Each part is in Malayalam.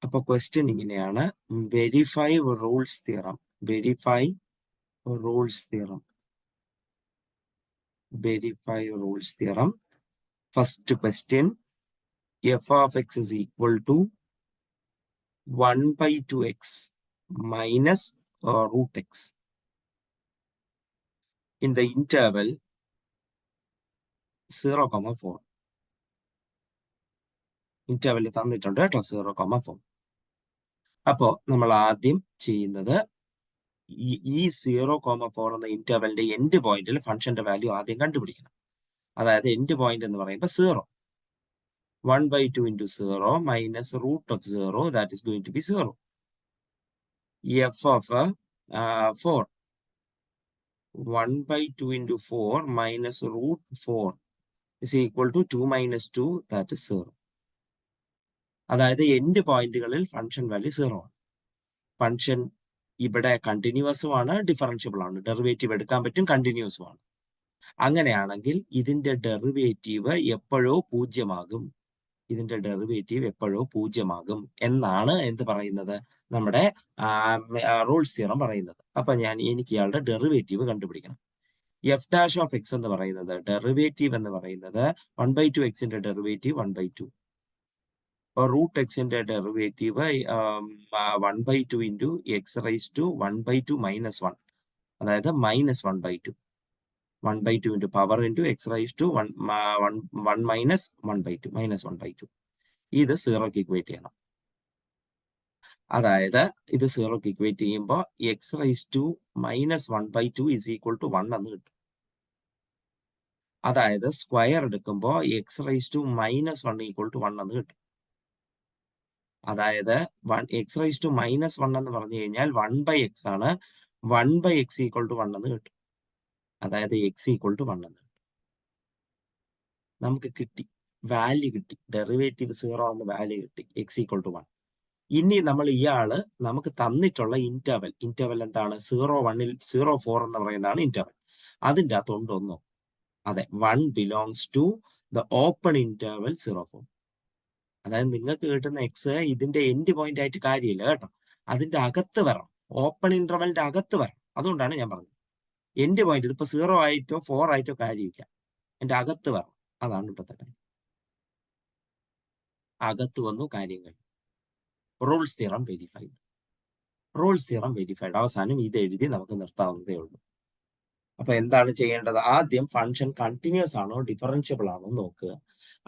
അപ്പൊ ക്വസ്റ്റ്യൻ ഇങ്ങനെയാണ്, verify rules theorem. Verify rules theorem. Verify rules theorem. First question, f of x is equal to 1/2x minus root x in the interval 0,4. Interval തന്നിട്ടുണ്ട് കേട്ടോ, 0,4. അപ്പോ നമ്മൾ ആദ്യം ചെയ്യുന്നത് ഈ 0,4 എന്ന ഇന്റർവെലിന്റെ എൻഡ് പോയിന്റിൽ ഫംഗ്ഷന്റെ വാല്യൂ ആദ്യം കണ്ടുപിടിക്കണം. അതായത് എൻഡ് പോയിന്റ് എന്ന് പറയുമ്പോൾ 0. 1/2 into 0 minus root of 0, that is going to be 0. f of 4. 1/2 into 4 minus root 4 is equal to 2 minus 2, that is 0. അതായത് എൻഡ് പോയിന്റുകളിൽ ഫംഗ്ഷൻ വാല്യൂ 0 ആണ്. ഫംഗ്ഷൻ ഇവിടെ കണ്ടിന്യൂസുമാണ്, ഡിഫറൻഷ്യബിൾ ആണ്. ഡെറിവേറ്റീവ് എടുക്കാൻ പറ്റും, കണ്ടിന്യൂസുമാണ്. അങ്ങനെയാണെങ്കിൽ ഇതിന്റെ ഡെറിവേറ്റീവ് എപ്പോഴോ പൂജ്യമാകും. ഇതിന്റെ ഡെറിവേറ്റീവ് എപ്പോഴോ പൂജ്യമാകും എന്നാണ് എന്ത് പറയുന്നത്, നമ്മുടെ റൂൾസ് തിയറം പറയുന്നത്. അപ്പൊ എനിക്ക് ഇയാളുടെ ഡെറിവേറ്റീവ് കണ്ടുപിടിക്കണം. എഫ് ഡാഷ് ഓഫ് എക്സ് എന്ന് പറയുന്നത്, ഡെറിവേറ്റീവ് എന്ന് പറയുന്നത് 1/2 എക്സിന്റെ ഡെറിവേറ്റീവ് 1/2. റൂട്ട് എക്സിന്റെ derivative 1/2 into x raise to 1/2 minus 1, അതായത് minus 1/2. 1/2 into power into x raise to 1 minus 1/2, minus 1/2. ഇത് 0ക്ക് ഇക്വേറ്റ് ചെയ്യണം. അതായത് ഇത് 0ക്ക് ഇക്വേറ്റ് ചെയ്യുമ്പോൾ x raise to minus 1/2 is equal to 1 എന്ന് കിട്ടും. അതായത് സ്ക്വയർ എടുക്കുമ്പോൾ x raise to minus 1 equal to 1 എന്ന് കിട്ടും. അതായത് എക്സ് റൈസ് ടു മൈനസ് 1 എന്ന് പറഞ്ഞു കഴിഞ്ഞാൽ 1/x ആണ്. 1/x ഈക്വൽ ടു 1 എന്ന് കിട്ടും. അതായത് എക്സ് ഈക്വൽ ടു 1 എന്ന് കിട്ടും. നമുക്ക് കിട്ടി, വാല്യൂ കിട്ടി. ഡെറിവേറ്റീവ് 0 എന്ന് വാല്യൂ കിട്ടി, എക്സ് ഈക്വൽ ടു 1. ഇനി നമ്മൾ നമുക്ക് തന്നിട്ടുള്ള ഇന്റർവെൽ എന്താണ്, 0, 1 0, 4 എന്ന് പറയുന്നതാണ് ഇന്റർവെൽ. അതിൻ്റെ അകത്തുണ്ടൊന്നോ, അതെ, 1 belongs to the open interval 0, 4. അതായത് നിങ്ങൾക്ക് കിട്ടുന്ന എക്സ് ഇതിന്റെ എൻഡ് പോയിന്റ് ആയിട്ട് കാര്യമില്ല കേട്ടോ, അതിന്റെ അകത്ത് വരണം, ഓപ്പൺ ഇന്റർവെലിന്റെ അകത്ത് വരണം. അതുകൊണ്ടാണ് ഞാൻ പറഞ്ഞത് എൻഡ് പോയിന്റ്. ഇതിപ്പോ 0 ആയിട്ടോ 4 ആയിട്ടോ കാര്യമില്ല, എന്റെ അകത്ത് വരണം. അതാണ് ഇപ്പോഴത്തെ കാര്യം. അകത്ത് വന്നു, കാര്യങ്ങൾ. Rules theorem verified. Rules theorem verified. അവസാനം ഇത് എഴുതി നമുക്ക് നിർത്താവുന്നതേ ഉള്ളൂ. അപ്പൊ എന്താണ് ചെയ്യേണ്ടത്, ആദ്യം ഫംഗ്ഷൻ കണ്ടിന്യൂസ് ആണോ ഡിഫറൻഷ്യബിൾ ആണോ നോക്കുക.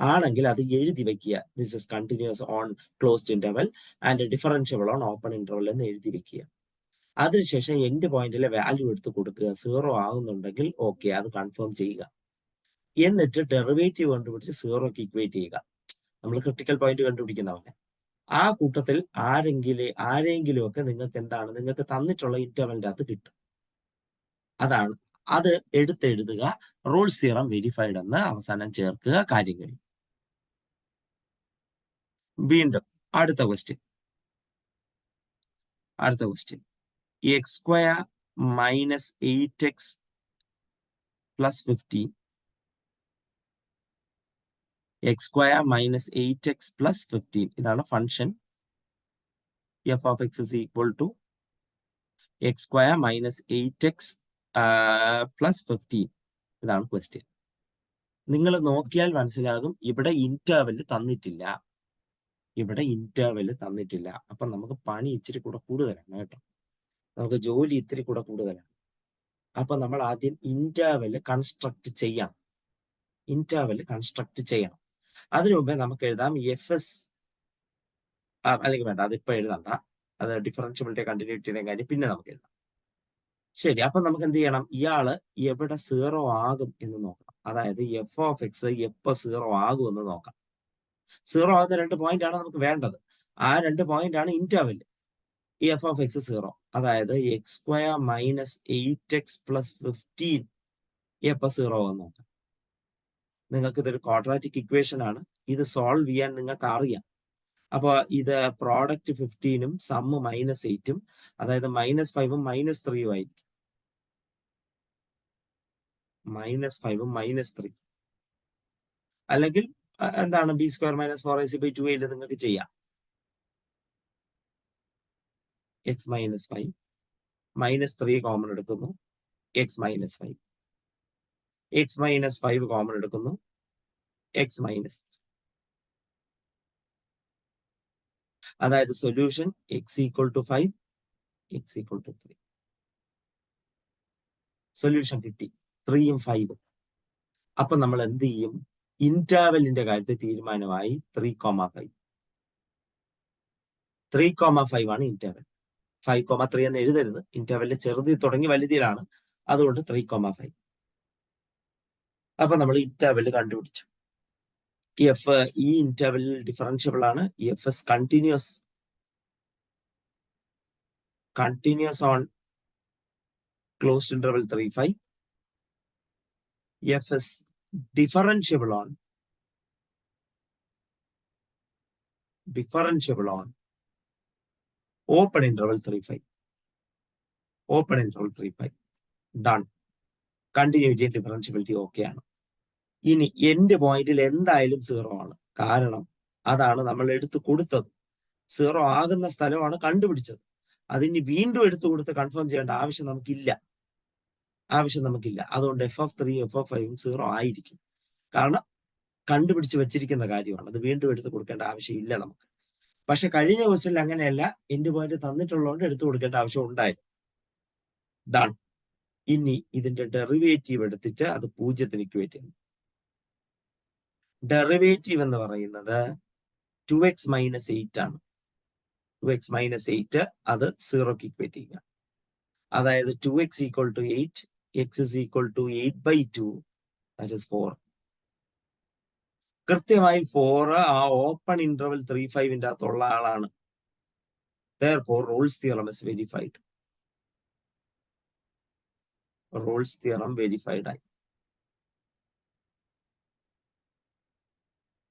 ആണെങ്കിൽ അത് എഴുതി വെക്കുക, this is continuous on closed interval and differentiable on open interval എന്ന് എഴുതി വെക്കുക. അതിനുശേഷം എൻഡ് പോയിന്റിലെ വാല്യൂ എടുത്ത് കൊടുക്കുക. 0 ആകുന്നുണ്ടെങ്കിൽ ഓക്കെ, അത് കൺഫേം ചെയ്യുക. എന്നിട്ട് ഡെറിവേറ്റീവ് കണ്ടുപിടിച്ച് 0ക്ക് ഇക്വേറ്റ് ചെയ്യുക. നമ്മൾ ക്രിട്ടിക്കൽ പോയിന്റ് കണ്ടുപിടിക്കുന്നവരെ ആ കൂട്ടത്തിൽ ആരെങ്കിലും ഒക്കെ നിങ്ങൾക്ക് തന്നിട്ടുള്ള ഇന്റർവെലിന്റെ അകത്ത് കിട്ടും. അതാണ്, അത് എടുത്തെഴുതുക. റൂൾസ് തിയറം വെരിഫൈഡ് എന്ന് അവസാനം ചേർക്കുക, കാര്യങ്ങൾ. വീണ്ടും അടുത്ത question. X square minus 8x plus 15. X square minus 8x plus 15 ഇതാണ് function. F of x is equal to x square minus 8x plus 15. ഇതാണ് ക്വസ്റ്റ്യൻ. നിങ്ങൾ നോക്കിയാൽ മനസ്സിലാകും, ഇവിടെ ഇന്റർവെൽ തന്നിട്ടില്ല. അപ്പൊ നമുക്ക് പണി ഇച്ചിരി കൂടെ കൂടുതലാണ് കേട്ടോ, നമുക്ക് ജോലി ഇത്തിരി കൂടെ കൂടുതലാണ്. അപ്പൊ നമ്മൾ ആദ്യം ഇന്റർവെൽ കൺസ്ട്രക്ട് ചെയ്യണം. അതിനു മുമ്പേ നമുക്ക് എഴുതാം FS, അല്ലെങ്കിൽ വേണ്ട, അതിപ്പോ എഴുതണ്ട, അത് ഡിഫറൻഷ്യബിലിറ്റി കണ്ടിന്യൂറ്റിയുടെ കാര്യം പിന്നെ നമുക്ക് എഴുതാം. ശരി, അപ്പൊ നമുക്ക് എന്ത് ചെയ്യണം, ഇയാള് എവിടെ 0 ആകും എന്ന് നോക്കണം. അതായത് എഫ് ഓഫ് എക്സ് എപ്പോ 0 ആകും എന്ന് നോക്കാം. 0 ആകുന്ന 2 പോയിന്റ് ആണ് നമുക്ക് വേണ്ടത്. ആ 2 പോയിന്റ് ആണ് ഇന്റർവെൽ. ഈ എഫ് ഓഫ് എക്സ് 0, അതായത് X square minus 8x plus 15 എപ്പോ 0 എന്ന് നോക്കാം. നിങ്ങൾക്ക് ഇതൊരു ക്വാഡ്രാറ്റിക് ഇക്വേഷൻ ആണ്, ഇത് സോൾവ് ചെയ്യാൻ നിങ്ങൾക്ക് അറിയാം. അപ്പൊ ഇത് പ്രോഡക്റ്റ് 15ഉം സമ്മ് -8ഉം, അതായത് -5ഉം -3ഉം ആയിരിക്കും. -5ഉം -3, അല്ലെങ്കിൽ എന്താണ് b² - 4ac/2 നിങ്ങൾക്ക് ചെയ്യാം. എക്സ് മൈനസ് 5 മൈനസ് 3 കോമൺ എടുക്കുന്നു, x minus 5 x minus 5 common എടുക്കുന്നു, എക്സ് മൈനസ്. അതായത് solution x equal to 5, x equal to 3. Solution കിട്ടി 3ഉം 5ഉം. അപ്പൊ നമ്മൾ എന്ത് ചെയ്യും? ഇന്റർവെല്ലിന്റെ കാര്യത്തിൽ തീരുമാനമായി 3,5. 3,5 ആണ് ഇന്റർവെൽ. 5,3 എന്ന് എഴുതരുത്, ഇന്റർവെല്ലിൽ ചെറുതിൽ തുടങ്ങി വലുതിലാണ്, അതുകൊണ്ട് 3,5. അപ്പൊ നമ്മൾ ഇന്റർവെൽ കണ്ടുപിടിച്ചു. എഫ് ഈ ഇന്റർവെല്ലിൽ ഡിഫറൻഷ്യബിൾ ആണ്. F S continuous on closed interval 3,5. F S differentiable on open interval 3,5. Open interval 3,5. Done. Continuity and differentiability okay ആണ്. ഇനി എൻഡ് പോയിന്റിൽ എന്തായാലും 0 ആണ്. കാരണം അതാണ് നമ്മൾ എടുത്തു കൊടുത്തത്. 0 ആകുന്ന സ്ഥലമാണ് കണ്ടുപിടിച്ചത്. അതിന് വീണ്ടും എടുത്തു കൊടുത്ത് കൺഫേം ചെയ്യേണ്ട ആവശ്യം നമുക്കില്ല. അതുകൊണ്ട് f(3) f(5) 0 ആയിരിക്കും. കാരണം കണ്ടുപിടിച്ച് വെച്ചിരിക്കുന്ന കാര്യമാണ്. അത് വീണ്ടും എടുത്ത് കൊടുക്കേണ്ട ആവശ്യമില്ല നമുക്ക്. പക്ഷെ കഴിഞ്ഞ ക്വസ്റ്റ്യനിൽ അങ്ങനെയല്ല, എൻഡ് പോയിന്റ് തന്നിട്ടുള്ളതുകൊണ്ട് എടുത്തു കൊടുക്കേണ്ട ആവശ്യം ഉണ്ടായിരുന്നു. ഡൺ. ഇനി ഇതിന്റെ ഡെറിവേറ്റീവ് എടുത്തിട്ട് അത് 0ന് ഇക്വേറ്റ് ചെയ്യണം. ഡെറിവേറ്റീവ് എന്ന് പറയുന്നത് 2x മൈനസ് 8 ആണ്. 2x മൈനസ് 8 അത് 0ക്ക് ഇക്വേറ്റ് ചെയ്യുക. അതായത് 2x equal to 8, x is equal to 8/2, that is 4. കൃത്യമായി 4 ആ ഓപ്പൺ ഇന്റർവെൽ 3,5ന്റെ അകത്തുള്ള ആളാണ്. Therefore, Rolle's theorem is verified. Rolle's theorem verified ആയി.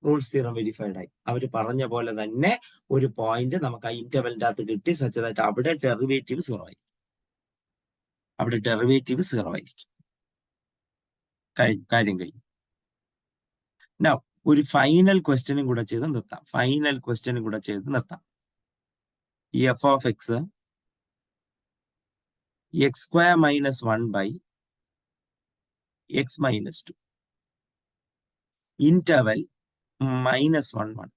റൂൾസ് തിയറം വെരിഫൈഡ് ആയി. അവർ പറഞ്ഞ പോലെ തന്നെ ഒരു പോയിന്റ് നമുക്ക് ആ ഇന്റർവെലിന്റെ അകത്ത് കിട്ടി, സച്ച് ദാറ്റ് അവിടെ ഡെറിവേറ്റീവ് 0 ആയിരിക്കും. കാര്യം കഴിഞ്ഞു. Now, ഒരു ഫൈനൽ ക്വസ്റ്റ്യനും കൂടെ ചെയ്ത് നിർത്താം. F of X x² minus 1/x minus 2 interval -1, 1.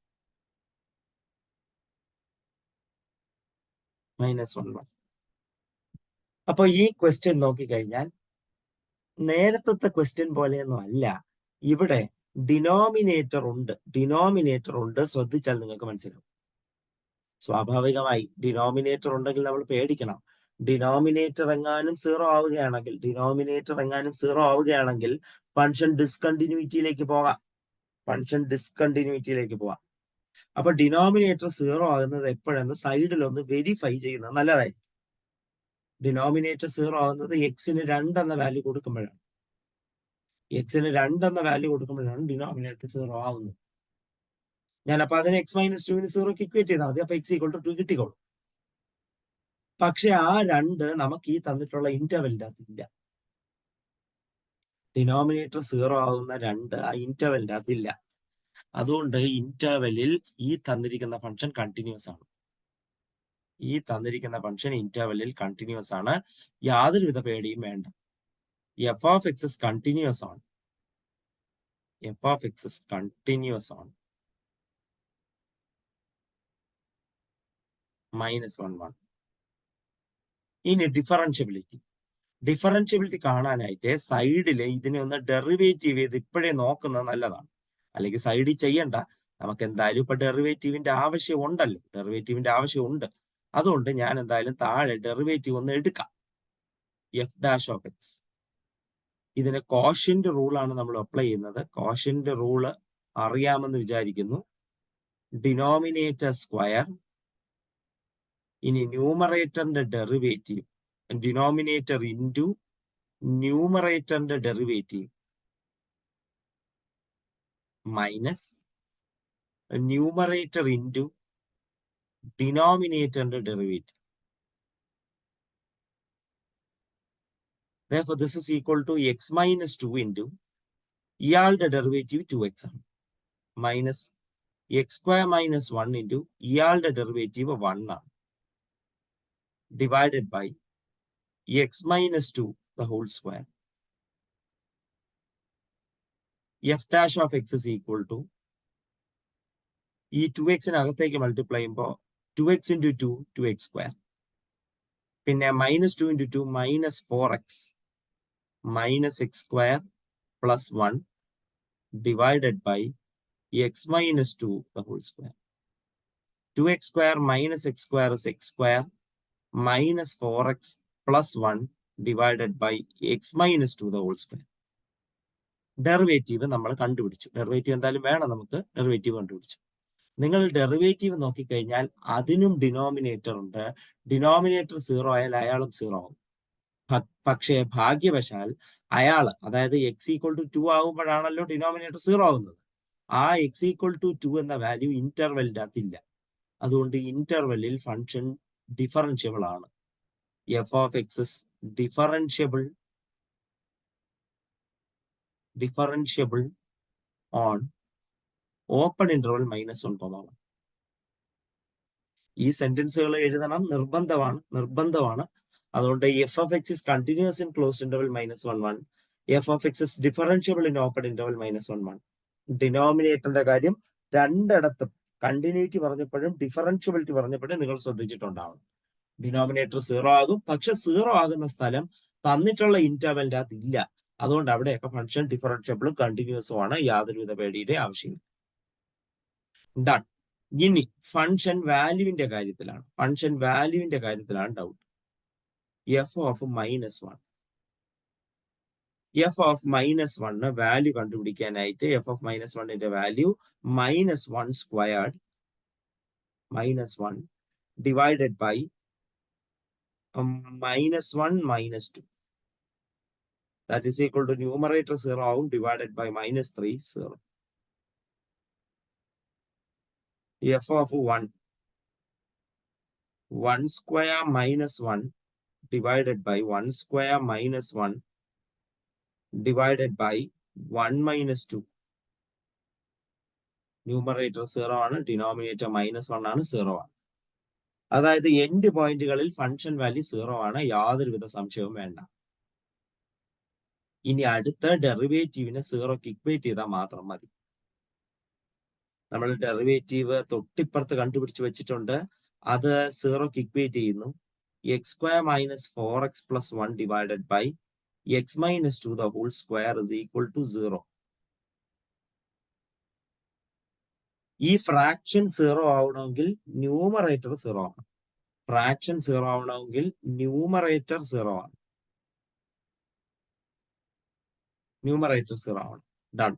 അപ്പൊ ഈ ക്വസ്റ്റ്യൻ നോക്കിക്കഴിഞ്ഞാൽ നേരത്തെ ക്വസ്റ്റ്യൻ പോലെയൊന്നും അല്ല. ഇവിടെ ഡിനോമിനേറ്റർ ഉണ്ട്. ശ്രദ്ധിച്ചാൽ നിങ്ങൾക്ക് മനസ്സിലാവും. സ്വാഭാവികമായി ഡിനോമിനേറ്റർ ഉണ്ടെങ്കിൽ നമ്മൾ പേടിക്കണം. ഡിനോമിനേറ്റർ എങ്ങാനും 0 ആവുകയാണെങ്കിൽ ഫംഗ്ഷൻ ഡിസ്കണ്ടിന്യൂറ്റിയിലേക്ക് പോകാം. അപ്പൊ ഡിനോമിനേറ്റർ 0 ആകുന്നത് എപ്പോഴെന്ന് സൈഡിലൊന്ന് വെരിഫൈ ചെയ്യുന്നത് നല്ലതായിരിക്കും. ഡിനോമിനേറ്റർ 0 ആകുന്നത് എക്സിന് 2 എന്ന വാല്യൂ കൊടുക്കുമ്പോഴാണ്. ഡിനോമിനേറ്റർ 0 ആവുന്നത്. ഞാനപ്പോ അതിന് x മൈനസ് 2ന് 0ക്ക് ഇക്വേറ്റ് ചെയ്താൽ മതി. അപ്പൊ x ഈക്വൽ ടു 2 കിട്ടിക്കോളും. പക്ഷെ ആ 2 നമുക്ക് ഈ തന്നിട്ടുള്ള ഇന്റർവെലിന്റെ അകത്തില്ല. ഡിനോമിനേറ്റർ 0 ആവുന്ന 2 ആ ഇന്റർവെലിന്റെ അകത്തില്ല. അതുകൊണ്ട് ഇന്റർവെലിൽ ഈ തന്നിരിക്കുന്ന ഫംഗ്ഷൻ കണ്ടിന്യൂസ് ആണ്. യാതൊരുവിധ പേടിയും വേണ്ട. f of x is continuous on -1. ഇനി ഡിഫറൻഷ്യബിലിറ്റി കാണാനായിട്ട് സൈഡിൽ ഇതിനെ ഒന്ന് ഡെറിവേറ്റീവ് ചെയ്ത് ഇപ്പോഴേ നോക്കുന്നത് നല്ലതാണ്. അല്ലെങ്കിൽ സൈഡിൽ ചെയ്യണ്ട, നമുക്ക് എന്തായാലും ഇപ്പൊ ഡെറിവേറ്റീവിന്റെ ആവശ്യമുണ്ട്. അതുകൊണ്ട് ഞാൻ എന്തായാലും താഴെ ഡെറിവേറ്റീവ് ഒന്ന് എടുക്കാം. f' of X. ഇതിന് കോഷ്യന്റ് റൂളാണ് നമ്മൾ അപ്ലൈ ചെയ്യുന്നത്. കോഷ്യന്റ് റൂള് അറിയാമെന്ന് വിചാരിക്കുന്നു. ഡിനോമിനേറ്റർ സ്ക്വയർ, ഇനി ന്യൂമറേറ്ററിന്റെ ഡെറിവേറ്റീവ്, ഡിനോമിനേറ്റർ ഇൻറ്റു ന്യൂമറേറ്ററിന്റെ ഡെറിവേറ്റീവ് മൈനസ് ന്യൂമറേറ്റർ ഇൻറ്റു ഡിനോമിനേറ്ററിന്റെ derivative. Therefore, this is equal to x minus 2 into ഇയാളുടെ ഡെറിവേറ്റീവ് 2x ആണ്, മൈനസ് x² minus 1 into ഇയാളുടെ ഡെറിവേറ്റീവ് 1 ആണ്. divided by x minus 2 the whole square. F dash of x is equal to ഈ 2x മൾട്ടിപ്ലൈ ചെയ്യുമ്പോൾ 2x into 2 2x square. പിന്നെ -2 into 2 -4x minus x square plus 1 divided by x minus 2 the whole square. 2x square minus x square is x square minus 4x plus 1 divided by x minus 2 the whole square. Derivative നമ്മൾ കണ്ടുപിടിച്ചു. ഡെറിവേറ്റീവ് എന്തായാലും വേണം, നമുക്ക് ഡെറിവേറ്റീവ് കണ്ടുപിടിച്ചു. നിങ്ങൾ ഡെറിവേറ്റീവ് നോക്കിക്കഴിഞ്ഞാൽ അതിനും ഡിനോമിനേറ്റർ ഉണ്ട്. ഡിനോമിനേറ്റർ 0 ആയാൽ അയാളും 0 ആവും. പക്ഷേ ഭാഗ്യവശാൽ അതായത് x ഈക്വൽ ടു 2 ആകുമ്പോഴാണല്ലോ ഡിനോമിനേറ്റർ 0 ആവുന്നത്. ആ x ഈക്വൽ ടു 2 എന്ന വാല്യൂ ഇന്റർവെലിന്റെ അകത്തില്ല. അതുകൊണ്ട് ഇന്റർവെല്ലിൽ ഫംഗ്ഷൻ ഡിഫറൻഷ്യബിൾ ആണ്. f of x is differentiable on open interval -1, ഈ സെന്റൻസുകൾ എഴുതണം, നിർബന്ധമാണ്. അതുകൊണ്ട് F of x is continuous in closed interval -1, F of x is differentiable in open interval -1. ഡിനോമിനേറ്ററിന്റെ കാര്യം രണ്ടിടത്തും കണ്ടിന്യൂറ്റി പറഞ്ഞപ്പോഴും ഡിഫറൻഷ്യബിലിറ്റി പറഞ്ഞപ്പോഴും നിങ്ങൾ ശ്രദ്ധിച്ചിട്ടുണ്ടാവും. ഡിനോമിനേറ്റർ 0 ആകും, പക്ഷെ 0 ആകുന്ന സ്ഥലം തന്നിട്ടുള്ള ഇന്റർവെലിന്റെ അകത്ത് ഇല്ല. അതുകൊണ്ട് അവിടെയൊക്കെ ഫംഗ്ഷൻ ഡിഫറൻഷ്യബിളും കണ്ടിന്യൂസും ആണ്. യാതൊരുവിധ പേടിയുടെ ആവശ്യമില്ല. ഡൺ. ഇനി ഫംഗ്ഷൻ വാല്യൂവിന്റെ കാര്യത്തിലാണ് ഡൗട്ട്. എഫ് ഓഫ് -1 വാല്യൂ കണ്ടുപിടിക്കാനായിട്ട് എഫ് ഓഫ് -1ന്റെ value -1 squared -1 divided by -1 -2 that is equal to numerator 0 ആവും, divided by -3 0. f of 1 square -1 divided by 1 square -1 divided by 1 -2. Numerator 0 ആണ്, ഡിനോമിനേറ്റർ -1 ആണ്, 0 ആണ്. അതായത് എൻഡ് പോയിന്റുകളിൽ ഫംഗ്ഷൻ വാല്യൂ 0 ആണ്, യാതൊരുവിധ സംശയവും വേണ്ട. ഇനി അടുത്ത ഡെറിവേറ്റീവിനെ 0ക്ക് ഇക്വേറ്റ് ചെയ്താൽ മാത്രം മതി. നമ്മൾ ഡെറിവേറ്റീവ് തൊട്ടിപ്പുറത്ത് കണ്ടുപിടിച്ച് വെച്ചിട്ടുണ്ട്. അത് 0ക്ക് ഇക്വേറ്റ് ചെയ്യുന്നു. x square minus 4x plus 1 divided by x minus 2 the whole square is equal to 0. ഈ ഫ്രാക്ഷൻ 0 ആവണമെങ്കിൽ ന്യൂമറേറ്റർ 0 ആണ്. ഫ്രാക്ഷൻ 0 ആവണമെങ്കിൽ ന്യൂമറേറ്റർ 0 ആണ്. ന്യൂമറേറ്റർ 0 ആണ്. ഡൺ.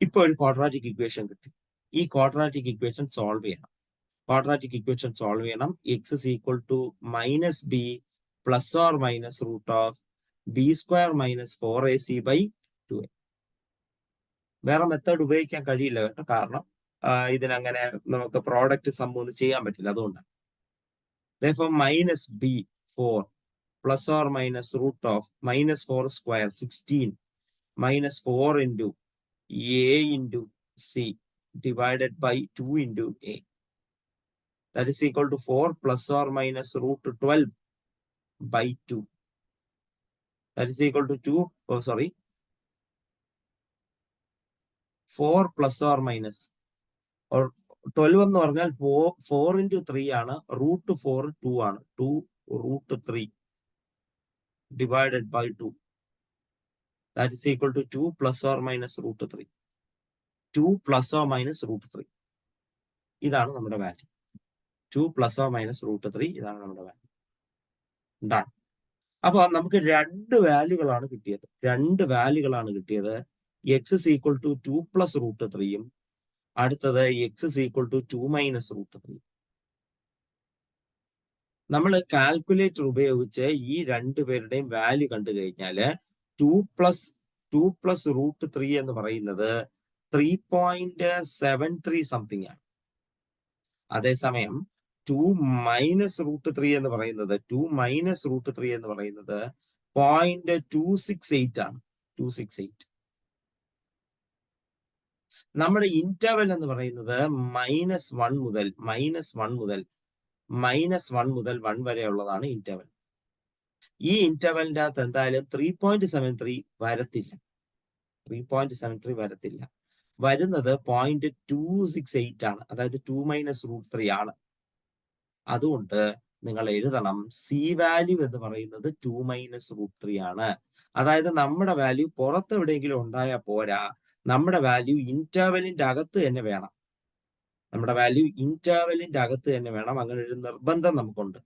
ഇപ്പൊ ഒരു ക്വാഡ്രാറ്റിക് ഇക്വേഷൻ കിട്ടി. ഈ ക്വാഡ്രാറ്റിക് ഇക്വേഷൻ സോൾവ് ചെയ്യണം. x is equal to -b plus or minus root of b square minus 4ac by 2a. വേറെ മെത്തേഡ് ഉപയോഗിക്കാൻ കഴിയില്ല കേട്ടോ, കാരണം ഇതിനങ്ങനെ നമുക്ക് പ്രോഡക്റ്റ് സംഭവം ചെയ്യാൻ പറ്റില്ല. അതുകൊണ്ടാണ് therefore -b 4 plus or minus root of -4 square 16 minus 4 into a into c divided by 2 into a. That is equal to 4 plus or minus root 12 by 2. That is equal to 4 plus or minus or 12 എന്ന് പറഞ്ഞാൽ 4 into 3 ആണ്. റൂട്ട് 4 2 ആണ്. 2 root 3 divided by 2. That is equal to 2 plus or minus root 3. 2 plus or minus root 3. ഇതാണ് നമ്മുടെ value. 2 plus or minus root 3 ഇതാണ് നമ്മുടെ വാല്യൂ. ഡൺ. അപ്പൊ നമുക്ക് രണ്ട് വാല്യൂകളാണ് കിട്ടിയത്. x is equal to 2 plus root 3യും അടുത്തത് x is equal to 2 minus root 3. നമ്മൾ കാൽക്കുലേറ്റർ ഉപയോഗിച്ച് ഈ രണ്ടുപേരുടെയും വാല്യൂ കണ്ടു കഴിഞ്ഞാല് 2 plus root 3 എന്ന് പറയുന്നത് 3.73 സംതിങ് ആണ്. അതേസമയം 2 minus root 3 എന്ന് പറയുന്നത് 0.268 ആണ്. 268. നമ്മുടെ ഇന്റർവെൽ എന്ന് പറയുന്നത് -1 മുതൽ -1 മുതൽ 1 വരെ ഉള്ളതാണ് ഇന്റർവൽ. ഈ ഇന്റർവെലിന്റെ അകത്ത് എന്തായാലും 3.73 വരത്തില്ല. 3.73 വരത്തില്ല. വരുന്നത് 0.268 ആണ്. അതായത് 2 - √3 ആണ്. അതുകൊണ്ട് നിങ്ങൾ എഴുതണം സി വാല്യൂ എന്ന് പറയുന്നത് 2 - √3 ആണ്. അതായത് നമ്മുടെ വാല്യൂ പുറത്ത് എവിടെയെങ്കിലും ഉണ്ടായാൽ പോരാ, നമ്മുടെ വാല്യൂ ഇന്റർവെലിന്റെ അകത്ത് തന്നെ വേണം. നമ്മുടെ വാല്യൂ ഇന്റർവെലിന്റെ അകത്ത് തന്നെ വേണം. അങ്ങനെ ഒരു നിർബന്ധം നമുക്കുണ്ട്.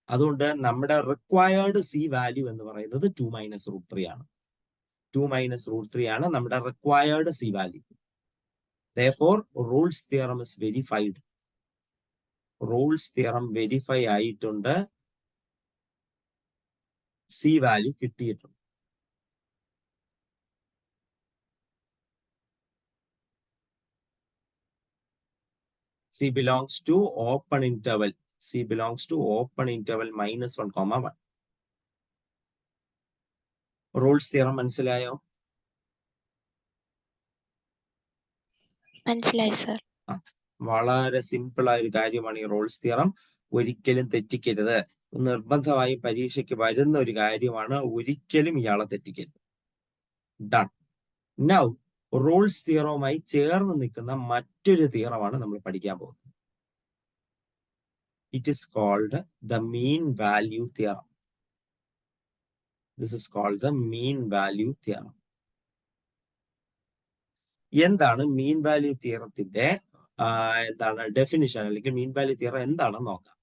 അതുകൊണ്ട് നമ്മുടെ റിക്വയർഡ് സി വാല്യൂ എന്ന് പറയുന്നത് 2 - √3 ആണ്. 2 - √3 ആണ് നമ്മുടെ required C value. Therefore, Rolle's theorem is verified. Rolle's theorem verify ആയിട്ടുണ്ട്. സി വാല്യൂ കിട്ടിയിട്ടുണ്ട്. C belongs to open interval. C belongs to open interval -1, -1. Rolle's theorem മനസ്സിലായോ? മനസ്സിലായി സർ. വളരെ സിമ്പിൾ ആയ ഒരു കാര്യമാണ് ഈ റോൾസ് തിയറം. ഒരിക്കലും തെറ്റിക്കരുത്. നിർബന്ധമായും പരീക്ഷയ്ക്ക് വരുന്ന ഒരു കാര്യമാണ്. ഒരിക്കലും ഇയാളെ തെറ്റിക്കരുത്. ഡൺ. നൗ റോൾസ് തിയറവുമായി ചേർന്ന് നിൽക്കുന്ന മറ്റൊരു തിയറമാണ് നമ്മൾ പഠിക്കാൻ പോകുന്നത്. It is called the mean value theorem. This is called the mean value theorem. എന്താണ് മീൻ വാല്യൂ തിയറത്തിന്റെ എന്താണ് ഡെഫിനിഷൻ, അല്ലെങ്കിൽ മീൻ വാല്യൂ തിയറം എന്താണെന്ന് നോക്കാം.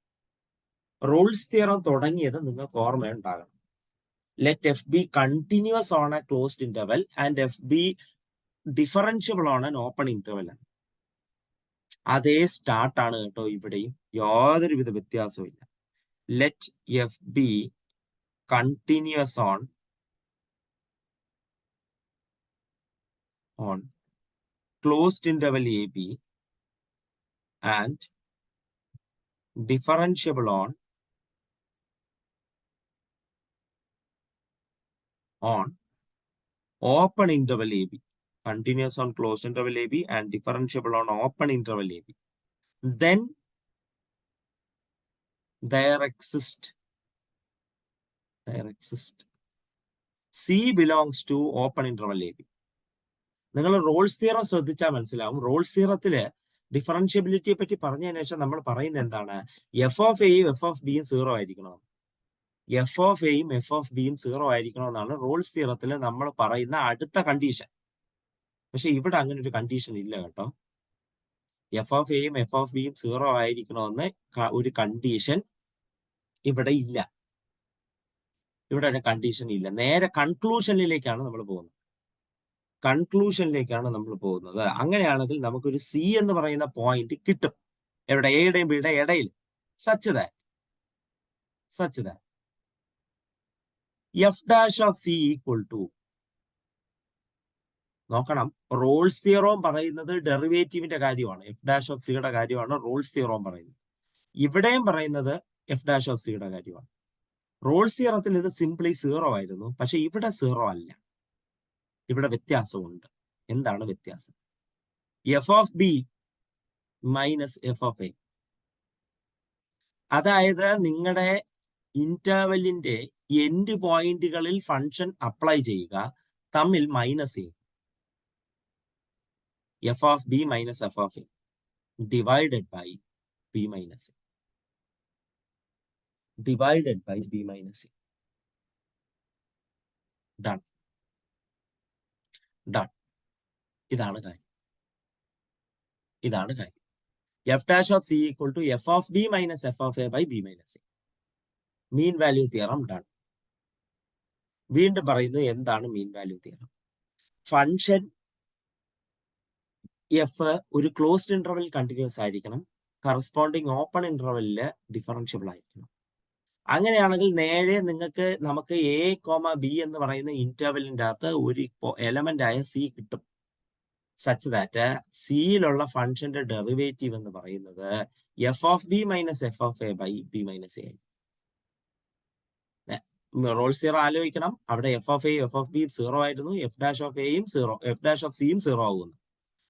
റോൾസ് തിയറം തുടങ്ങിയത് നിങ്ങൾക്ക് ഓർമ്മയുണ്ടാകണം. Let F be continuous on a closed interval and F be differentiable on an open interval. അതേ സ്റ്റാർട്ടാണ് കേട്ടോ ഇവിടെയും. യാതൊരുവിധ വ്യത്യാസവും ഇല്ല. Let F be continuous on closed interval A B and differentiable on open interval AB. Continuous on closed interval AB and differentiable on open interval AB. Then there exists C belongs to open interval AB. നിങ്ങൾ റോൾസ് തിയറം ശ്രദ്ധിച്ചാൽ മനസ്സിലാവും. റോൾസ് തിയറത്തില് ഡിഫറൻഷ്യബിലിറ്റിയെ പറ്റി പറഞ്ഞതിന് ശേഷം നമ്മൾ പറയുന്നത് എന്താണ്? എഫ് ഓഫ് എയും എഫ് ഓഫ് ബിയും 0 ആയിരിക്കണം. എഫ് ഓഫ് എയും എഫ് ഓഫ് ബിയും 0 ആയിരിക്കണമെന്നാണ് റോൾസ് തിയറത്തിൽ നമ്മൾ പറയുന്ന അടുത്ത കണ്ടീഷൻ. പക്ഷെ ഇവിടെ അങ്ങനെ ഒരു കണ്ടീഷൻ ഇല്ല കേട്ടോ. എഫ് ഓഫ് എയും എഫ് ഓഫ് ബിയും 0 ആയിരിക്കണമെന്ന് ഒരു കണ്ടീഷൻ ഇവിടെ ഇല്ല. ഇവിടെ ഒരു കണ്ടീഷൻ ഇല്ല. നേരെ കൺക്ലൂഷനിലേക്കാണ് നമ്മൾ പോകുന്നത്. അങ്ങനെയാണെങ്കിൽ നമുക്കൊരു സി എന്ന് പറയുന്ന പോയിന്റ് കിട്ടും. എവിടെ? എയുടെയും ബിയുടെ ഇടയിൽ. Such that f dash of c equal to, നോക്കണം, റോൾസ് തിയറം പറയുന്നത് ഡെറിവേറ്റീവിന്റെ കാര്യമാണ്. എഫ് ഡാഷ് ഓഫ് സിയുടെ കാര്യമാണ് റോൾസ് തിയറം പറയുന്നത്. ഇവിടെയും പറയുന്നത് എഫ് ഡാഷ് ഓഫ് സിയുടെ കാര്യമാണ്. റോൾസ് തിയറത്തിൽ ഇത് സിംപ്ലി 0 ആയിരുന്നു. പക്ഷെ ഇവിടെ 0 അല്ല. ഇവിടെ വ്യത്യാസമുണ്ട്. എന്താണ് വ്യത്യാസം? F of B minus F of a. അതായത് നിങ്ങളുടെ ഇന്റർവെല്ലിന്റെ എൻഡ് പോയിന്റുകളിൽ ഫംഗ്ഷൻ അപ്ലൈ ചെയ്യുക, തമ്മിൽ മൈനസ് ചെയ്യുക. F of B minus F of a divided by B minus a. Done. ഇതാണ് കാര്യം. F dash of c equal to F of B minus F of A by B minus a. Mean value theorem done. വീണ്ടും പറയുന്നു, എന്താണ് mean value theorem? Function f ഒരു ക്ലോസ്ഡ് ഇന്റർവെൽ കണ്ടിന്യൂസ് ആയിരിക്കണം, കറസ്പോണ്ടിങ് ഓപ്പൺ ഇന്റർവെല്ലില് ഡിഫറൻഷ്യബിൾ ആയിരിക്കണം. അങ്ങനെയാണെങ്കിൽ നേരെ നമുക്ക് എ കോമ ബി എന്ന് പറയുന്ന ഇന്റർവെല്ലിന്റെ അകത്ത് ഒരു എലമെന്റ് ആയ സി കിട്ടും. സച്ച് ദാറ്റ് സിയിലുള്ള ഫംഗ്ഷന്റെ ഡെറിവേറ്റീവ് എന്ന് പറയുന്നത് f of B minus F of A by B minus a. Rolle's theorem ആലോചിക്കണം. അവിടെ എഫ് ഓഫ് എയും എഫ് ഓഫ് ബിയും 0 ആയിരുന്നു. എഫ് ഡാഷ് ഓഫ് എയും 0, എഫ് ഡാഷ് ഓഫ് സിയും 0 ആകുന്നു.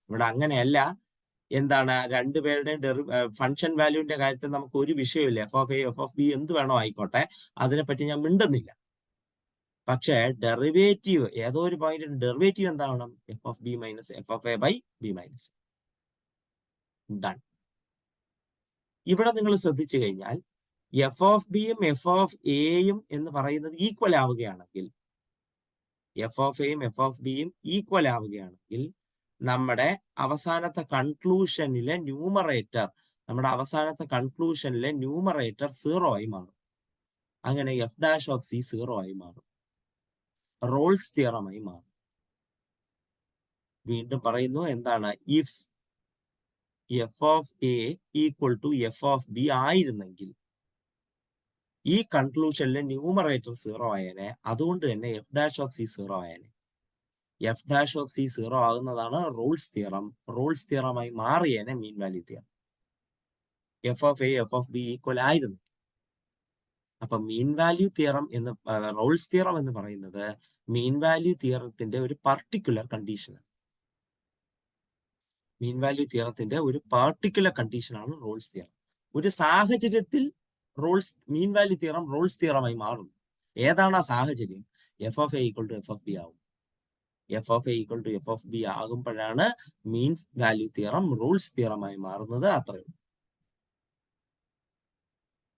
ഇവിടെ അങ്ങനെയല്ല. എന്താണ് രണ്ടുപേരുടെയും ഫംഗ്ഷൻ വാല്യൂവിന്റെ കാര്യത്തിൽ നമുക്ക് ഒരു വിഷയമില്ല. F of A F of B എന്ത് വേണോ ആയിക്കോട്ടെ, അതിനെപ്പറ്റി ഞാൻ മിണ്ടുന്നില്ല. പക്ഷേ ഡെറിവേറ്റീവ് ഏതോ ഒരു പോയിന്റ് ഡെറിവേറ്റീവ് എന്താവണം? F of B minus F of A by B minus. Done. ഇവിടെ നിങ്ങൾ ശ്രദ്ധിച്ചു കഴിഞ്ഞാൽ എഫ് ഓഫ് ബിയും എഫ് ഓഫ് എയും എന്ന് പറയുന്നത് ഈക്വൽ ആവുകയാണെങ്കിൽ, എഫ് ഓഫ് എയും എഫ് ഓഫ് ബിയും ഈക്വൽ ആവുകയാണെങ്കിൽ നമ്മുടെ അവസാനത്തെ കൺക്ലൂഷനിലെ ന്യൂമറേറ്റർ സീറോ ആയി മാറും. അങ്ങനെ F dash of C zero ആയി മാറും, റോൾസ് തിയറമായി മാറും. വീണ്ടും പറയുന്നു, എന്താണ്? If F of A equal to F of B ആയിരുന്നെങ്കിൽ ഈ കൺക്ലൂഷനിലെ ന്യൂമറേറ്റർ സീറോ ആയേനെ. അതുകൊണ്ട് തന്നെ F dash of C zero ആയേനെ. F dash of C zero ആകുന്നതാണ് റോൾസ് തിയറം. റോൾസ് തിയറമായി മാറിയേനെ mean value theorem. F of A F of B equal ആയിരുന്നു. അപ്പൊ മീൻ വാല്യൂ തിയറം എന്ന് റോൾസ് തിയറം എന്ന് പറയുന്നത് മീൻ വാല്യൂ തിയറത്തിന്റെ ഒരു പർട്ടിക്കുലർ കണ്ടീഷനാണ്. മീൻ വാല്യൂ തിയറത്തിന്റെ ഒരു പർട്ടിക്കുലർ കണ്ടീഷനാണ് റോൾസ് തിയറം. ഒരു സാഹചര്യത്തിൽ മീൻ വാല്യൂ തിയറം റോൾസ് തിയറമായി മാറുന്നു. ഏതാണ് ആ സാഹചര്യം? F of A equal to F of B ആവും. F of A equal to F of B ആകുമ്പോഴാണ് മീൻ വാല്യൂ തിയറം റോൾസ് തിയറമായി മാറുന്നത്. അത്രയും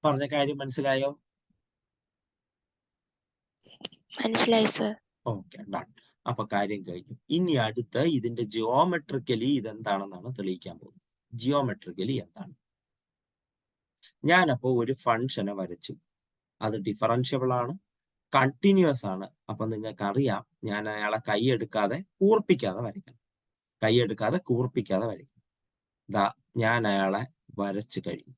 പറഞ്ഞ കാര്യം മനസ്സിലായോ? മനസ്സിലായി സർ. Okay, done. അപ്പൊ കാര്യം കഴിഞ്ഞു. ഇനി അടുത്ത് ഇതിന്റെ ജിയോമെട്രിക്കലി ഇതെന്താണെന്നാണ് തെളിയിക്കാൻ പോകുന്നത്. ജിയോമെട്രിക്കലി എന്താണ്? ഞാനപ്പോ ഒരു ഫംഗ്ഷനെ വരച്ചു. അത് ഡിഫറൻഷ്യബിൾ ആണ്, കണ്ടിന്യൂസ് ആണ്. അപ്പൊ നിങ്ങൾക്ക് അറിയാം, ഞാൻ അയാളെ കൈയെടുക്കാതെ കൂർപ്പിക്കാതെ വരയ്ക്കണം. ദാ ഞാൻ അയാളെ വരച്ചു കഴിഞ്ഞു.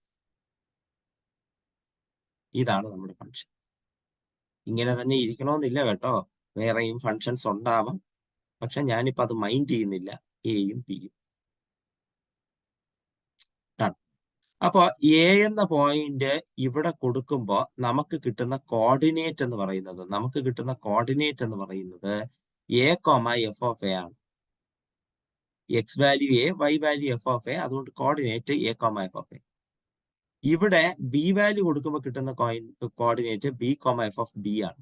ഇതാണ് നമ്മുടെ ഫംഗ്ഷൻ. ഇങ്ങനെ തന്നെ ഇരിക്കണമെന്നില്ല കേട്ടോ, വേറെയും ഫങ്ഷൻസ് ഉണ്ടാവാം. പക്ഷെ ഞാനിപ്പോ അത് മൈൻഡ് ചെയ്യുന്നില്ല. എയും ബിയും. അപ്പൊ എ എന്ന പോയിന്റ് ഇവിടെ കൊടുക്കുമ്പോൾ നമുക്ക് കിട്ടുന്ന കോർഡിനേറ്റ് എന്ന് പറയുന്നത് A comma F of A ആണ്. X value A, Y value F of A. അതുകൊണ്ട് coordinate A comma F of A. ഇവിടെ ബി വാല്യൂ കൊടുക്കുമ്പോൾ കിട്ടുന്ന coordinate B comma F of B ആണ്.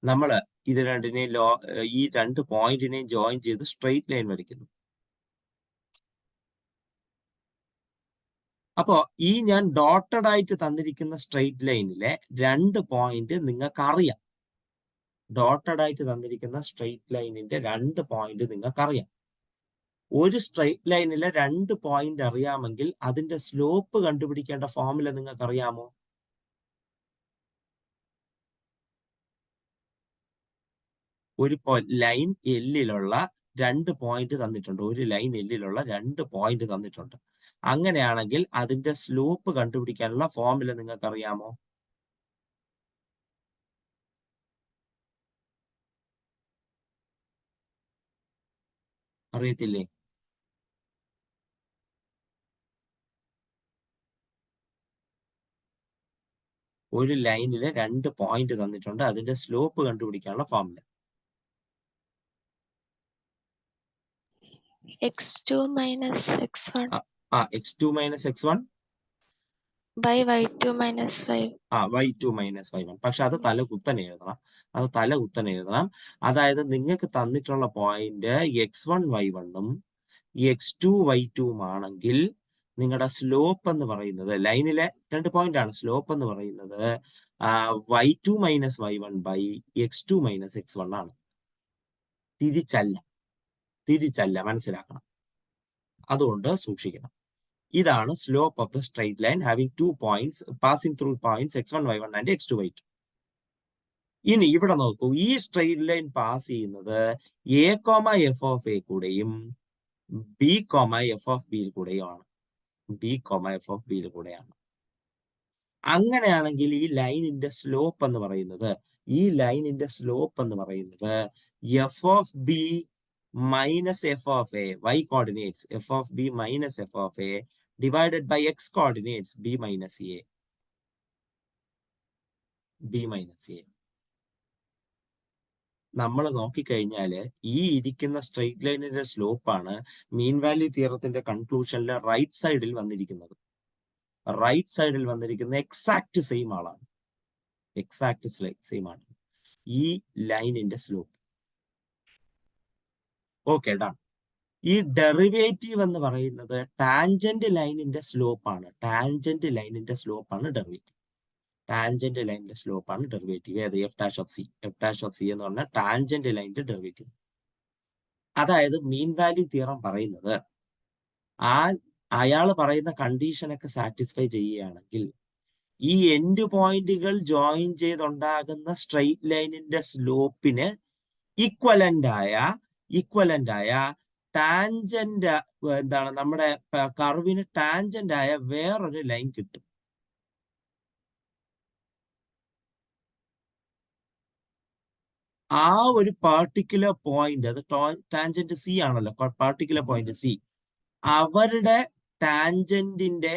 നമ്മൾ ഇത് രണ്ടിനെയും ഈ രണ്ട് പോയിന്റിനെയും ജോയിൻ ചെയ്ത് സ്ട്രെയിറ്റ് ലൈൻ വരയ്ക്കുന്നു. അപ്പോ ഈ ഞാൻ ഡോട്ടഡ് ആയിട്ട് തന്നിരിക്കുന്ന സ്ട്രെയിറ്റ് ലൈനിലെ രണ്ട് പോയിന്റ് നിങ്ങൾക്ക് അറിയാം. ഒരു സ്ട്രെയിറ്റ് ലൈനിലെ രണ്ട് പോയിന്റ് അറിയാമെങ്കിൽ അതിന്റെ സ്ലോപ്പ് കണ്ടുപിടിക്കേണ്ട ഫോർമുല നിങ്ങൾക്ക് അറിയാമോ? ഒരു ലൈൻ എല്ലിലുള്ള രണ്ട് പോയിന്റ് തന്നിട്ടുണ്ട്. അങ്ങനെയാണെങ്കിൽ അതിന്റെ സ്ലോപ്പ് കണ്ടുപിടിക്കാനുള്ള ഫോർമുല നിങ്ങൾക്ക് അറിയാമോ? അറിയത്തില്ലേ? ഒരു ലൈനിലെ രണ്ട് പോയിന്റ് തന്നിട്ടുണ്ട്, അതിന്റെ സ്ലോപ്പ് കണ്ടുപിടിക്കാനുള്ള formula x2 minus x1 x2 minus x1 by y2 minus y1. y2 minus y1. പക്ഷെ അത് തല കുത്തനെ എഴുതണം. അതായത് നിങ്ങൾക്ക് തന്നിട്ടുള്ള പോയിന്റ് x1 y1ഉം x2 y2ഉം ആണെങ്കിൽ നിങ്ങളുടെ സ്ലോപ്പ് എന്ന് പറയുന്നത്, ലൈനിലെ രണ്ട് പോയിന്റ് ആണ്, സ്ലോപ്പ് എന്ന് പറയുന്നത് y2 minus y1 by x2 minus x1 ആണ്. തിരിച്ചല്ല, മനസ്സിലാക്കണം. അതുകൊണ്ട് സൂക്ഷിക്കണം. ഇതാണ് slope of the straight line having 2 points passing through points x1 y1 and x2 y2. ഇനി ഇവിടെ നോക്കൂ, ഈ സ്ട്രെയിറ്റ് ലൈൻ പാസ് ചെയ്യുന്നത് a comma F of A കൂടെയും b കോമ എഫ് ഓഫ് ബിയിൽ കൂടെയാണ്. അങ്ങനെയാണെങ്കിൽ ഈ ലൈനിന്റെ സ്ലോപ്പ് എന്ന് പറയുന്നത് f of B minus F of A, y coordinates F of B minus F of A divided by x coordinates b minus a. നമ്മൾ നോക്കിക്കഴിഞ്ഞാല് ഈ ഇരിക്കുന്ന സ്ട്രെയിറ്റ് ലൈനിന്റെ സ്ലോപ്പാണ് മീൻ വാല്യൂ തിയറത്തിന്റെ കൺക്ലൂഷനിലെ റൈറ്റ് സൈഡിൽ വന്നിരിക്കുന്നത്. റൈറ്റ് സൈഡിൽ വന്നിരിക്കുന്ന എക്സാക്ട് സെയിം ആളാണ്, എക്സാക്ട് സെയിം ആണ് ഈ ലൈനിന്റെ സ്ലോപ്പ്. Okay, done. ഈ ഡെറിവേറ്റീവ് എന്ന് പറയുന്നത് ടാൻജന്റ് ലൈനിന്റെ സ്ലോപ്പാണ്. ടാൻജന്റ് ലൈനിന്റെ സ്ലോപ്പാണ് ഡെറിവേറ്റീവ്. ടാൻജന്റ് ലൈനിന്റെ സ്ലോപ്പാണ് ഡെറിവേറ്റീവ്. ഏത്? F dash of C. F dash of C എന്ന് പറഞ്ഞാൽ ടാൻജന്റ് ലൈനിന്റെ ഡെറിവേറ്റീവ്. അതായത് മീൻ വാല്യൂ തിയറം പറയുന്നത് അയാൾ പറയുന്ന കണ്ടീഷനൊക്കെ സാറ്റിസ്ഫൈ ചെയ്യുകയാണെങ്കിൽ ഈ എൻഡ് പോയിന്റുകൾ ജോയിൻ ചെയ്തുണ്ടാകുന്ന സ്ട്രെയിറ്റ് ലൈനിന്റെ സ്ലോപ്പിന് ഈക്വലന്റ് ആയ ടാൻജന്റ്, എന്താണ്, നമ്മുടെ കർവിന് ടാൻജന്റ് ആയ വേറൊരു ലൈൻ കിട്ടും. ആ ഒരു പാർട്ടിക്കുലർ പോയിന്റ്, അത് ടാൻജന്റ് സി ആണല്ലോ, പാർട്ടിക്കുലർ പോയിന്റ് സി, അവരുടെ ടാൻജന്റിന്റെ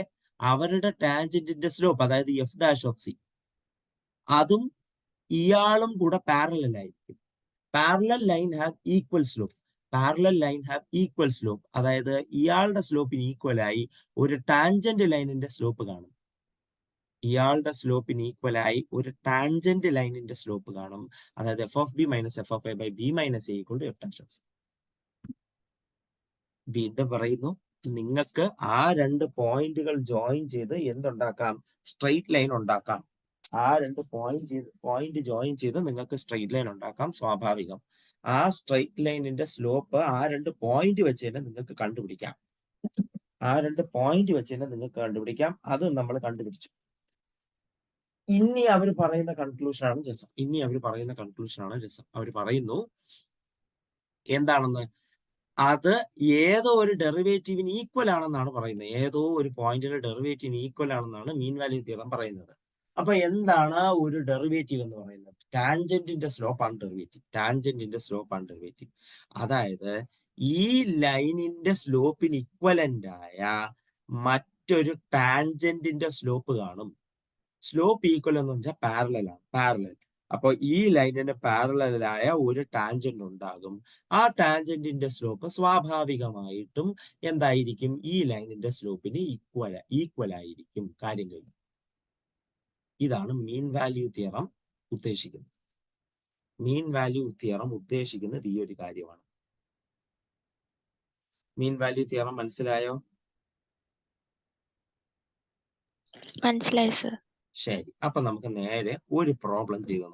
സ്ലോപ്പ്, അതായത് എഫ് ഡാഷ് ഓഫ് സി, അതും ഇയാളും കൂടെ പാരലൽ ആയിരിക്കും. Parallel line have equal slope. Parallel line have equal slope, അതായത് ഇയാളുടെ സ്ലോപ്പിന് ഈക്വൽ ആയി ഒരു ടാൻജന്റ് ലൈനിന്റെ സ്ലോപ്പ് കാണും. ഇയാളുടെ സ്ലോപ്പിന് ഈക്വൽ ആയി ഒരു ടാൻജന്റ് ലൈനിന്റെ സ്ലോപ്പ് കാണും. അതായത് f of B minus F of A by B minus a equal to f dash of c. വീണ്ടും പറയുന്നു, നിങ്ങൾക്ക് ആ രണ്ട് പോയിന്റുകൾ ജോയിൻ ചെയ്ത് എന്തുണ്ടാക്കാം? സ്ട്രെയിറ്റ് ലൈൻ ഉണ്ടാക്കാം. ആ രണ്ട് പോയിന്റ് ജോയിൻ ചെയ്ത് നിങ്ങൾക്ക് സ്ട്രെയിറ്റ് ലൈൻ ഉണ്ടാക്കാം, സ്വാഭാവികം. ആ സ്ട്രെയിറ്റ് ലൈനിന്റെ സ്ലോപ്പ് ആ രണ്ട് പോയിന്റ് വെച്ച് തന്നെ നിങ്ങൾക്ക് കണ്ടുപിടിക്കാം. അത് നമ്മൾ കണ്ടുപിടിച്ചു. ഇനി അവർ പറയുന്ന കൺക്ലൂഷനാണ് രസം. അവർ പറയുന്നു എന്താണെന്ന്, അത് ഏതോ ഒരു ഡെറിവേറ്റീവിന് ഈക്വൽ ആണെന്നാണ് പറയുന്നത്. ഏതോ ഒരു പോയിന്റിലെ ഡെറിവേറ്റീവിന് ഈക്വൽ ആണെന്നാണ് മീൻ വാല്യൂ തിയറം പറയുന്നത്. അപ്പൊ എന്താണ് ഒരു ഡെറിവേറ്റീവ് എന്ന് പറയുന്നത്? ടാൻജന്റിന്റെ സ്ലോപ്പാണ് ഡെറിവേറ്റീവ്. അതായത് ഈ ലൈനിന്റെ സ്ലോപ്പിന് ഇക്വലന്റ് ആയ മറ്റൊരു ടാൻജന്റിന്റെ സ്ലോപ്പ് കാണും. സ്ലോപ്പ് ഈക്വൽ എന്ന് വെച്ചാൽ പാരലൽ. അപ്പൊ ഈ ലൈനിന് പാരലലായ ഒരു ടാൻജന്റ് ഉണ്ടാകും. ആ ടാൻജന്റിന്റെ സ്ലോപ്പ് സ്വാഭാവികമായിട്ടും എന്തായിരിക്കും? ഈ ലൈനിന്റെ സ്ലോപ്പിന് ഈക്വൽ ആയിരിക്കും. കാര്യം കഴിഞ്ഞു. ഇതാണ് മീൻ വാല്യൂ തിയറം ഉദ്ദേശിക്കുന്നത്. ഈ ഒരു കാര്യമാണ്. മീൻ വാല്യൂ തിയറം മനസ്സിലായോ? മനസ്സിലായി സർ. ശരി, അപ്പൊ നമുക്ക് നേരെ ഒരു പ്രോബ്ലം ചെയ്ത്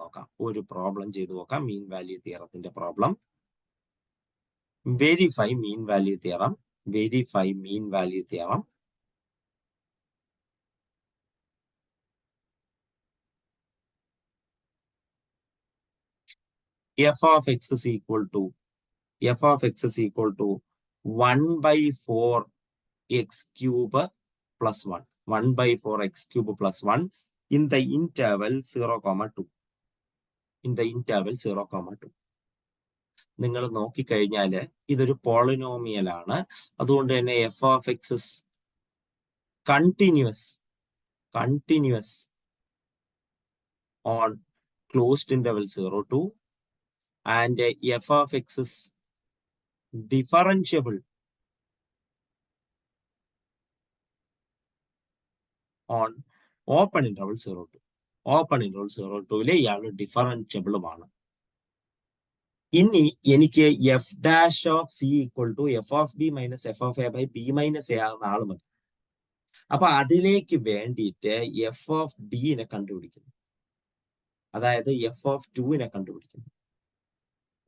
നോക്കാം. മീൻ വാല്യൂ തിയറത്തിന്റെ problem. Verify mean value theorem. f of x is equal to 1/4x cube plus 1. 1/4x cube plus 1 in the interval 0,2. നിങ്ങൾ നോക്കിക്കഴിഞ്ഞാല് ഇതൊരു പോളിനോമിയൽ ആണ്. അതുകൊണ്ട് തന്നെ F of X continuous on closed interval 0,2 and f of x is differentiable on open interval 0,2. Open interval 0,2 ഇയാള് ഡിഫറൻഷ്യബിളുമാണ്. ഇനി എനിക്ക് f dash of c equal to F of B minus F of A by B minus a ആകുന്ന ആള് മതി. അപ്പൊ അതിലേക്ക് വേണ്ടിയിട്ട് എഫ് ഓഫ് ബിനെ കണ്ടുപിടിക്കുന്നു, അതായത് എഫ് ഓഫ് 2നെ കണ്ടുപിടിക്കുന്നു.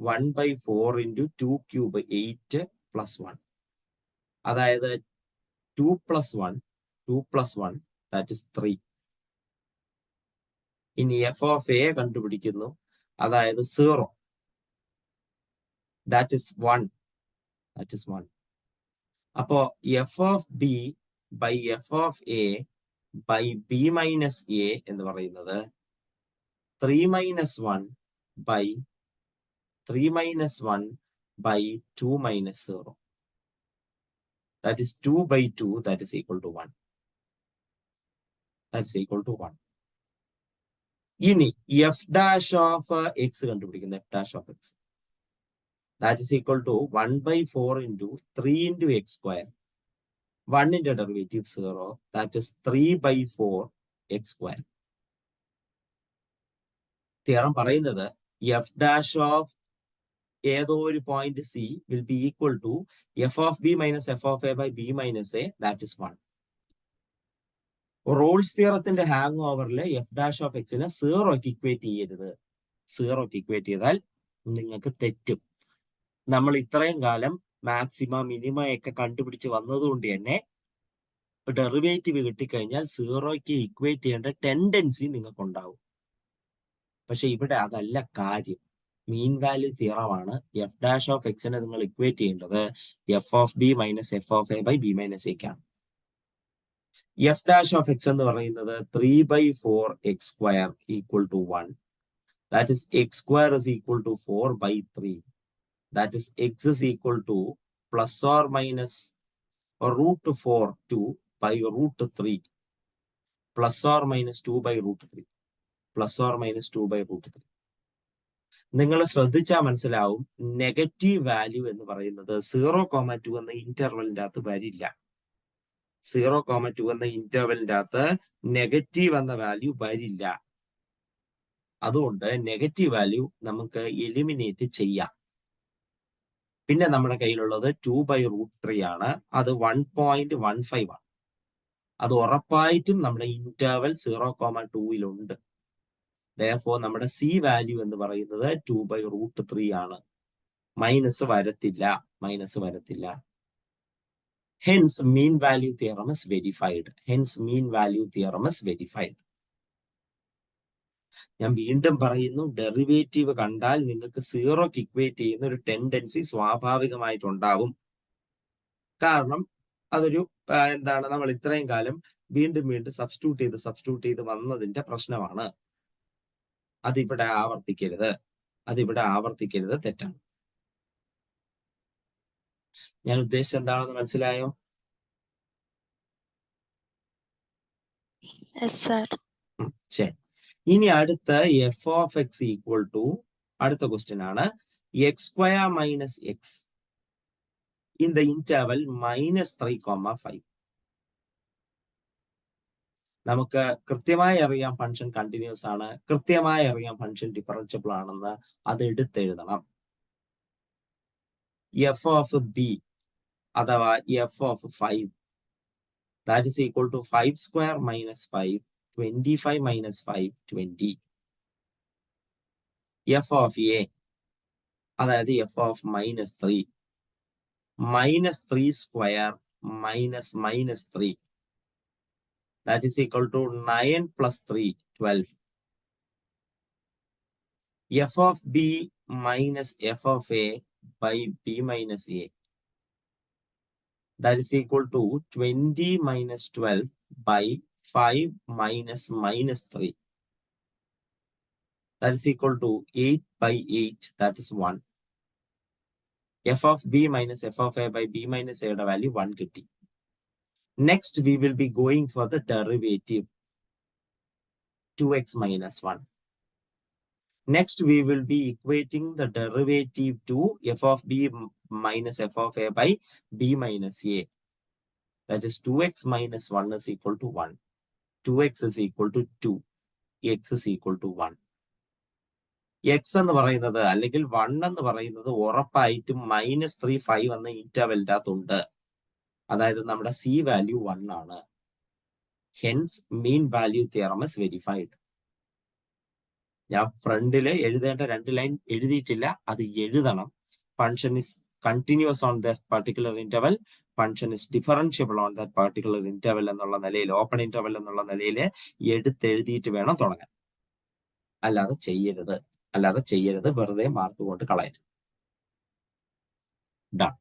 1/4 into 2 cube 8 plus 1, അതായത് 2 plus 1 that is 3. ഇനി എഫ് ഓഫ് എ കണ്ടുപിടിക്കുന്നു, അതായത് 0 that is 1. അപ്പോ f of b by f of A by B minus a എന്ന് പറയുന്നത് 3 minus 1 by 2 minus 0. That is 2/2, that is equal to 1. ഇനി എഫ് ഡാഷ് ഓഫ് എക്സ് കണ്ടുപിടിക്കുന്നു. F dash of x that is equal to 1/4 into 3 into x square. 1ന്റെ derivative 0, that is 3/4 x square. Theorem പറയുന്നത് എഫ് ഡാഷ് ഓഫ് ഏതോ ഒരു point c will be equal to F of B minus F of A by B minus a, that is 1. Rolle's തിയറത്തിന്റെ ഹാങ് ഓവറിൽ എഫ് ഡാഷ് ഓഫ് എക്സിനെ 0ക്ക് ഇക്വേറ്റ് ചെയ്യരുത്. 0ക്ക് ഇക്വേറ്റ് ചെയ്താൽ നിങ്ങൾക്ക് തെറ്റും. നമ്മൾ ഇത്രയും കാലം മാക്സിമം മിനിമം ഒക്കെ കണ്ടുപിടിച്ച് വന്നതുകൊണ്ട് തന്നെ ഡെറിവേറ്റീവ് കിട്ടിക്കഴിഞ്ഞാൽ 0ക്ക് ഇക്വേറ്റ് ചെയ്യേണ്ട ടെൻഡൻസി നിങ്ങൾക്ക് ഉണ്ടാവും. പക്ഷെ ഇവിടെ അതല്ല കാര്യം. മീൻ വാല്യൂ തിയറമാണ്. എഫ് ഡാഷ് ഓഫ് എക്സിനെ നിങ്ങൾ ഇക്വേറ്റ് ചെയ്യേണ്ടത് f of B minus F of A by B minus എക്കാണ്. എഫ് ഡാഷ് ഓഫ് എക്സ് എന്ന് പറയുന്നത് 3/4 x square equal to 1. That is x square is equal to 4/3. That is x is equal to plus or minus √4 2/√3 plus or minus 2/√3 plus or minus 2/√3. നിങ്ങൾ ശ്രദ്ധിച്ചാൽ മനസ്സിലാവും, നെഗറ്റീവ് വാല്യൂ എന്ന് പറയുന്നത് 0,2 എന്ന ഇന്റർവെലിന്റെ അകത്ത് വരില്ല. 0,2 എന്ന ഇന്റർവെലിന്റെ അകത്ത് നെഗറ്റീവ് എന്ന വാല്യൂ വരില്ല. അതുകൊണ്ട് നെഗറ്റീവ് വാല്യൂ നമുക്ക് എലിമിനേറ്റ് ചെയ്യാം. പിന്നെ നമ്മുടെ കയ്യിലുള്ളത് 2/√3 ആണ്. അത് 1.15 ആണ്. അത് ഉറപ്പായിട്ടും നമ്മുടെ ഇന്റർവെൽ 0,2 Therefore, നമ്മുടെ സി വാല്യൂ എന്ന് പറയുന്നത് 2/√3 ആണ്. മൈനസ് വരത്തില്ല. Hence, mean value theorem is verified. ഞാൻ വീണ്ടും പറയുന്നു, ഡെറിവേറ്റീവ് കണ്ടാൽ നിങ്ങൾക്ക് 0ക്ക് ഇക്വേറ്റ് ചെയ്യുന്ന ഒരു ടെൻഡൻസി സ്വാഭാവികമായിട്ടുണ്ടാവും. കാരണം അതൊരു നമ്മൾ ഇത്രയും കാലം വീണ്ടും സബ്സ്റ്റിറ്റ്യൂട്ട് ചെയ്ത് വന്നതിന്റെ പ്രശ്നമാണ്. അതിവിടെ ആവർത്തിക്കരുത്, തെറ്റാണ്. ഞാൻ ഉദ്ദേശിച്ചത് എന്താണെന്ന് മനസ്സിലായോ? ശരി. ഇനി അടുത്ത f of x equal to, അടുത്ത ക്വസ്റ്റ്യൻ ആണ് x square minus x in the interval -3,5. നമുക്ക് കൃത്യമായി അറിയാം ഫംഗ്ഷൻ കണ്ടിന്യൂസ് ആണ്, കൃത്യമായി അറിയാം ഫംഗ്ഷൻ ഡിഫറൻഷ്യബിൾ ആണെന്ന്. അത് എടുത്തെഴുതണം. എഫ് ഓഫ് ബി അഥവാ F of 5, that is equal to 5 square minus 5, 25 minus 5, 20. F of A, അതായത് f of -3, -3 square minus -3, that is equal to 9 plus 3, 12. F of B minus f of A by B minus A, that is equal to 20 minus 12 by 5 minus -3. That is equal to 8/8, that is 1. F of B minus f of A by B minus A value 1 കിട്ടി. Next, we will be going for the derivative 2x minus 1. Next, we will be equating the derivative to f of B minus f of A by B minus A. That is 2x minus 1 is equal to 1. 2x is equal to 2. X is equal to 1. X എന്ന് പറയുന്നത് അല്ലെങ്കിൽ 1 എന്ന് പറയുന്നത് ഉറപ്പായിട്ടും -3, 5 എന്ന ഇന്റർവെലിന്റെ അകത്തുണ്ട്. അതായത് നമ്മുടെ സി വാല്യൂ 1 ആണ്. Hence mean value theorem is verified. ഞാൻ ഫ്രണ്ടില് എഴുതേണ്ട 2 ലൈൻ എഴുതിയിട്ടില്ല, അത് എഴുതണം. Function is continuous on the particular interval, function is differentiable on that particular interval എന്നുള്ള നിലയിൽ, ഓപ്പൺ ഇന്റർവൽ എന്നുള്ള നിലയിൽ എടുത്തെഴുതിയിട്ട് വേണം തുടങ്ങാൻ. അല്ലാതെ ചെയ്യരുത്, വെറുതെ മാർക്ക് കൊണ്ട് കളയരുത്. ഡൺ.